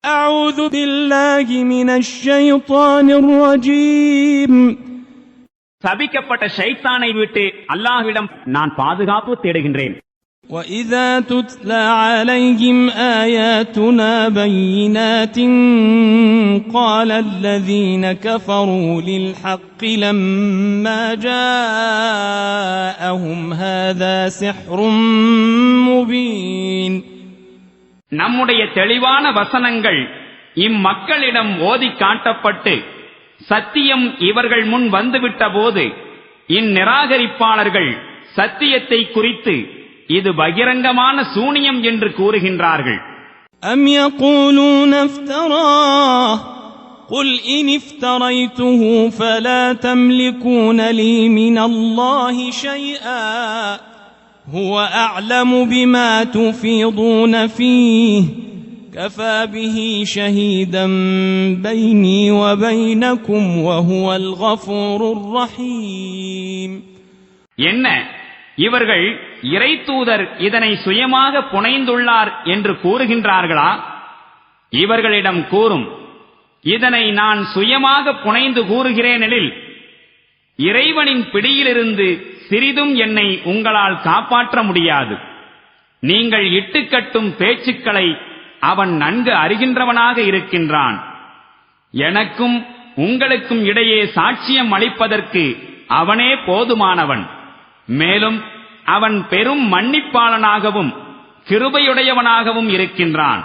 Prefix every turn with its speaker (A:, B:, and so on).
A: أعوذ بالله من الشيطان الرجيم.
B: சபிக்கப்பட்ட ஷைத்தானை விட்டு அல்லாஹ்விடம் நான் பாதுகாப்பு தேடுகின்றேன்.
A: وَإِذَا تُتْلَى عَلَيْهِمْ آيَاتُنَا بَيِّنَاتٍ قَالَ الَّذِينَ كَفَرُوا لِلْحَقِّ لَمَّا جَاءَهُمْ هَذَا سِحْرٌ مُبِينٌ.
B: நம்முடைய தெளிவான வசனங்கள் இம்மக்களிடம் ஓதி காட்டப்பட்டு சத்தியம் இவர்கள் முன் வந்துவிட்ட போது இந்நிராகரிப்பாளர்கள் சத்தியத்தை குறித்து இது பகிரங்கமான சூனியம் என்று கூறுகின்றார்கள்.
A: அம் யகூலூன இஃப்தராஹ் قل إن افتريته فلا تملكون لي من الله شيئا هو أعلم بما تفيضون فيه كفى به شهيدا بيني وبينكم وهو الغفور الرحيم.
B: என்ன இவர்கள் இறைத்தூதர் இதனை சுயமாக புனைந்துள்ளார் என்று கூறுகின்றார்களா? இவர்களிடம் கூறும், இதனை நான் சுயமாக புனைந்து கூறுகிறேனெனில் இறைவனின் பிடியிலிருந்து சிறிதும் என்னை உங்களால் காப்பாற்ற முடியாது. நீங்கள் இட்டுக்கட்டும் பேச்சுக்களை அவன் நன்கு அறிகின்றவனாக இருக்கின்றான். எனக்கும் உங்களுக்கும் இடையே சாட்சியம் அளிப்பதற்கு அவனே போதுமானவன். மேலும் அவன் பெரும் மன்னிப்பாளனாகவும் கிருபையுடையவனாகவும் இருக்கின்றான்.